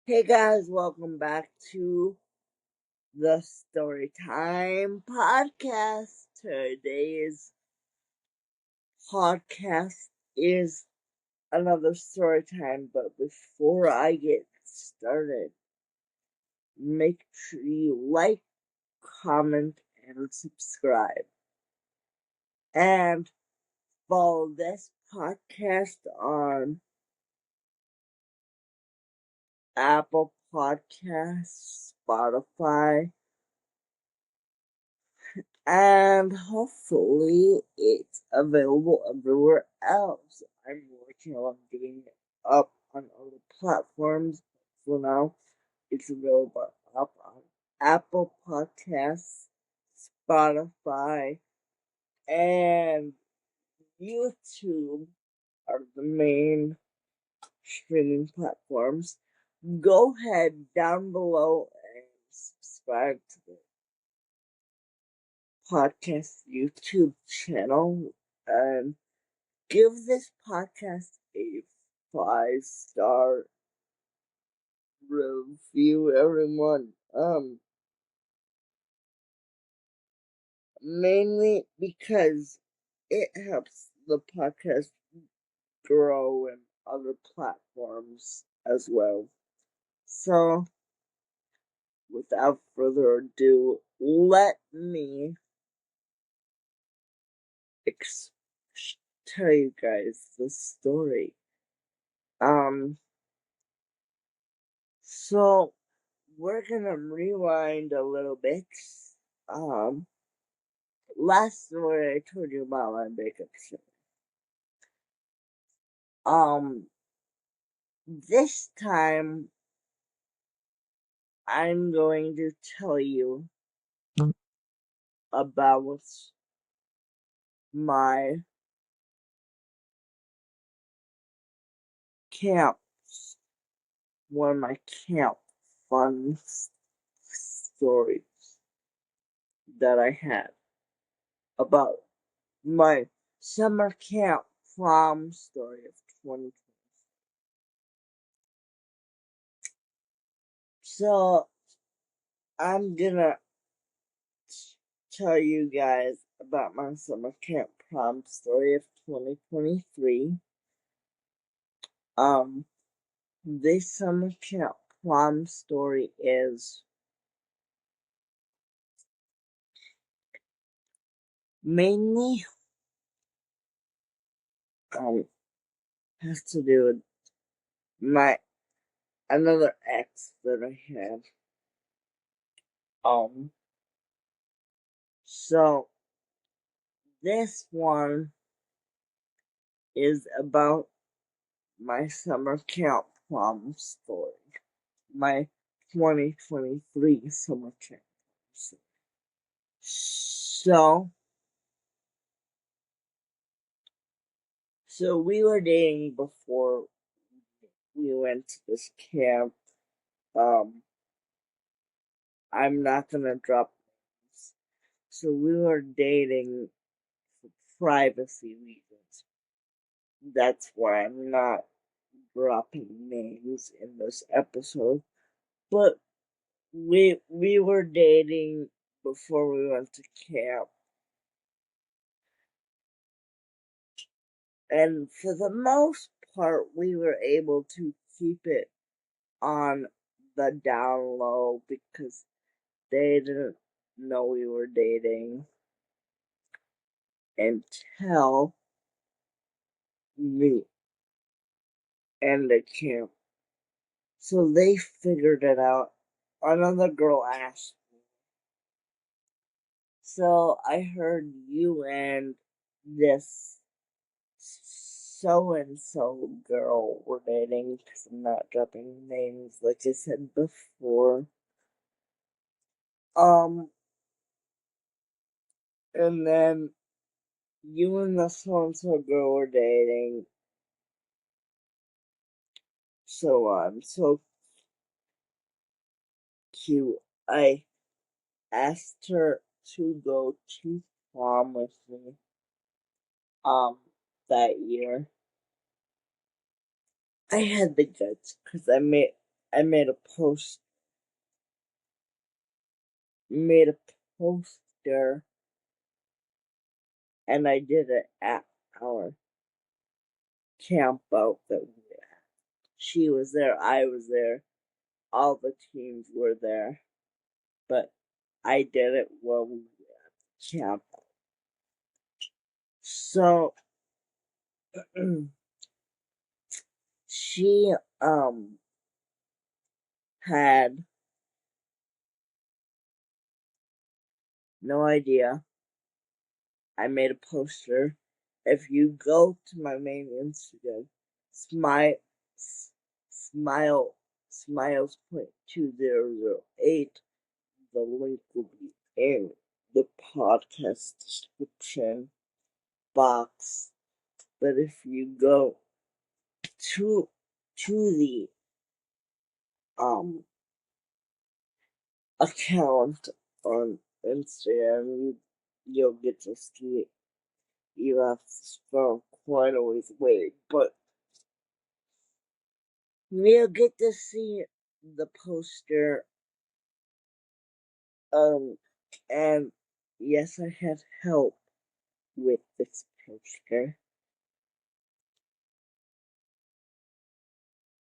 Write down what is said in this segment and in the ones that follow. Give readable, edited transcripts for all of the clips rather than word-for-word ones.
Hey guys, welcome back to the Storytime podcast. Today's podcast is another storytime, but before I get started, make sure you like, comment, and subscribe. And follow this podcast on Apple Podcasts, Spotify, and hopefully it's available everywhere else. I'm working on getting it up on other platforms. For now, it's available up on Apple Podcasts, Spotify, and YouTube are the main streaming platforms. Go ahead down below and subscribe to the podcast YouTube channel and give this podcast a 5-star review, everyone. Mainly because it helps the podcast grow in other platforms as well. So, without further ado, let me tell you guys the story. So we're gonna rewind a little bit. Um, Last story I told you about my makeup show. This time I'm going to tell you about my camps, one of my camp fun stories that I had about my summer camp prom story of 2020. So I'm gonna tell you guys about my summer camp prom story of 2023. This summer camp prom story is mainly has to do with my another ex that I had. So this one is about my summer camp prom story. My 2023 summer camp. So we were dating before we went to this camp. I'm not gonna drop names. So we were dating for privacy reasons. That's why I'm not dropping names in this episode. But we were dating before we went to camp. And for the most part we were able to keep it on the down low because they didn't know we were dating until the end of camp. So they figured it out. Another girl asked me, so I heard you and this so and so girl were dating, because I'm not dropping names like I said before. And then you and the so and so girl were dating. So cute. I asked her to go to prom with me that year. I had the guts because I made a poster, and I did it at our camp out that we had. She was there, I was there, all the teams were there, but I did it while we were at camp. So she had no idea. I made a poster. If you go to my main Instagram, smile, smile, smiles.2008, the link will be in the podcast description box. But if you go to the um account on Instagram, you'll get to see it. You have to spell quite a ways away, but you'll get to see the poster. And yes, I had help with this poster.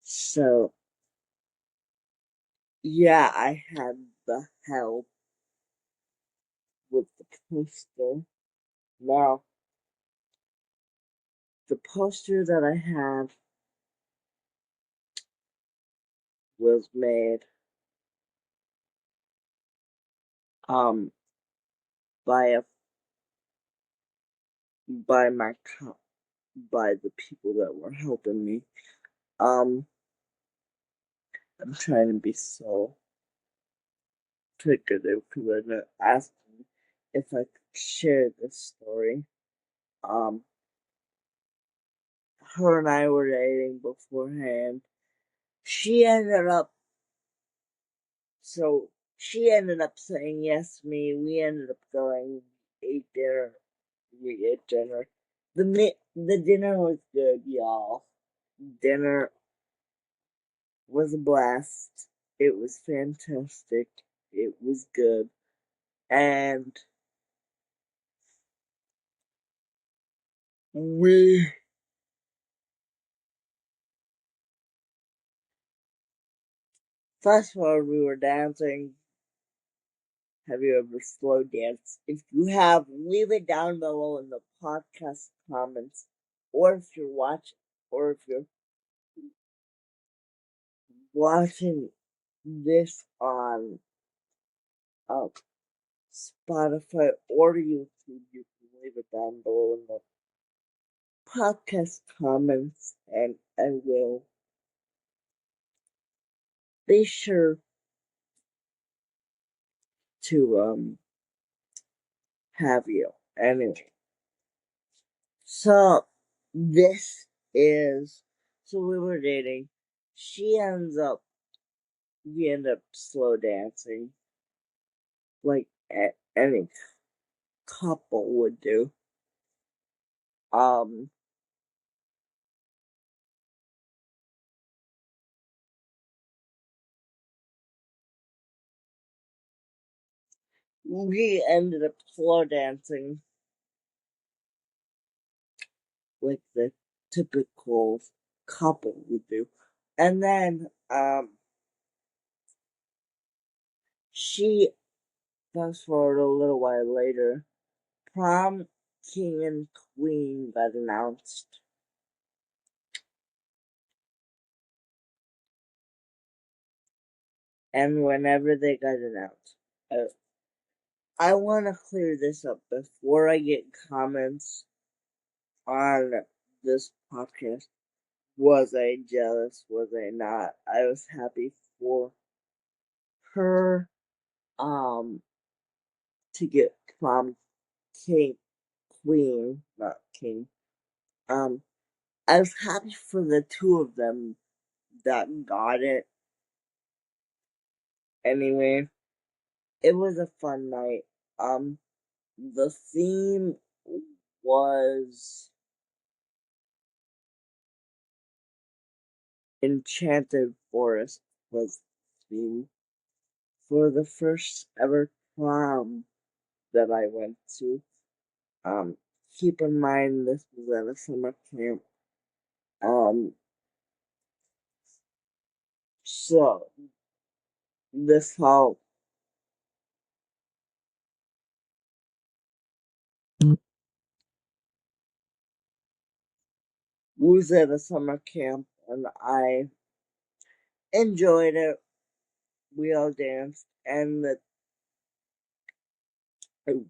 So yeah, I had the help with the poster. Now, the poster that I had was made um by a by my by the people that were helping me. Um, I'm trying to be so particular because I asked me if I could share this story. Um, her and I were dating beforehand. She ended up So she ended up saying yes to me. We ended up going, ate dinner. We ate dinner. The dinner was good, y'all. Dinner was a blast. It was fantastic. It was good. And we fast forward, we were dancing. Have you ever slow danced? If you have, leave it down below in the podcast comments. Or if you're watching this on um, Spotify or YouTube, you can leave it down below in the podcast comments, and I will be sure to have you. Anyway, so this is so we were dating. She ends up we end up slow dancing like any couple would do. Um, we ended up slow dancing like the typical couple would do. And then she fast forward a little while later, prom king and queen got announced. And whenever they got announced, I want to clear this up before I get comments on this podcast. Was I jealous? Was I not? I was happy for her to get prom king queen, not king. Um I was happy for the two of them that got it. Anyway, it was a fun night. Um the theme was Enchanted Forest, was theme for the first ever prom that I went to. Um, Keep in mind this was at a summer camp. Um, so this all was at a summer camp, and I enjoyed it. We all danced, and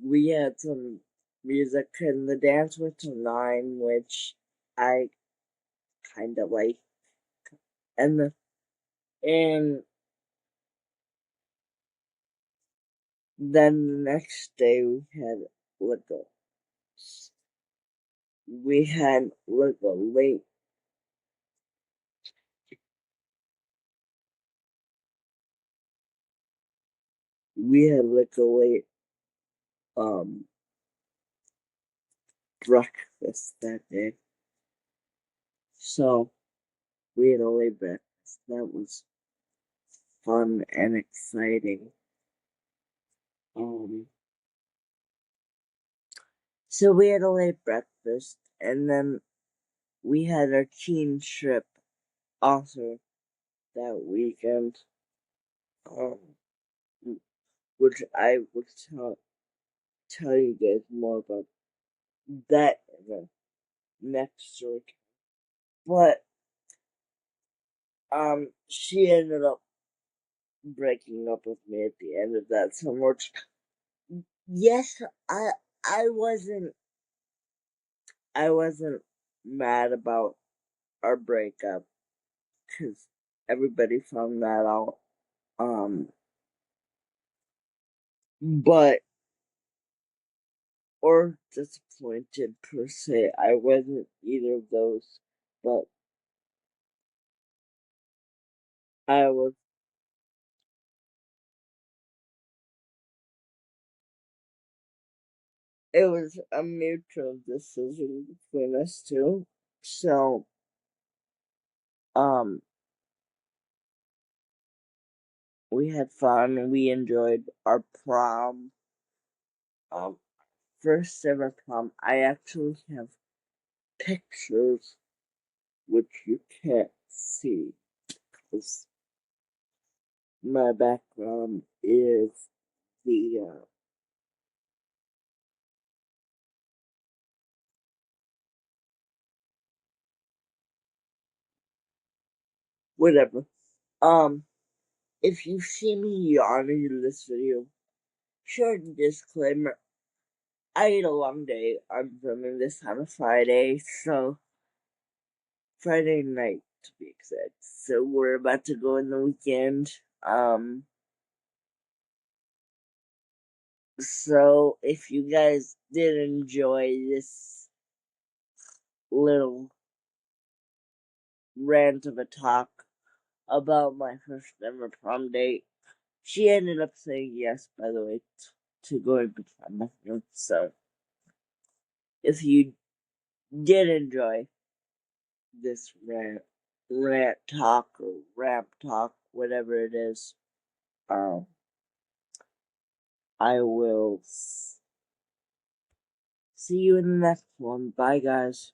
we had some music, and the dance went to 9, which I kind of like. And then the next day like a we had like a late we had like a late um breakfast that day. So we had a late breakfast. That was fun and exciting. Um so we had a late breakfast, and then we had our teen trip also that weekend. Um which I will tell you guys more about that in the next story. But she ended up breaking up with me at the end of that summer. Yes, I I wasn't I wasn't mad about our breakup because everybody found that out. Um, but or disappointed per se. I wasn't either of those, but I was. It was a mutual decision between us two. So, um, we had fun. We enjoyed our prom. Um, First ever prom. I actually have pictures which you can't see because my background is the whatever. Um, if you see me yawning in this video, short disclaimer: I had a long day. I'm filming this on a Friday, so Friday night to be exact. So we're about to go in the weekend. So if you guys did enjoy this little rant of a talk about my first ever prom date, she ended up saying yes, by the way, to going to prom with me. So if you did enjoy this rant talk or rap talk, whatever it is, um, I will see you in the next one. Bye, guys.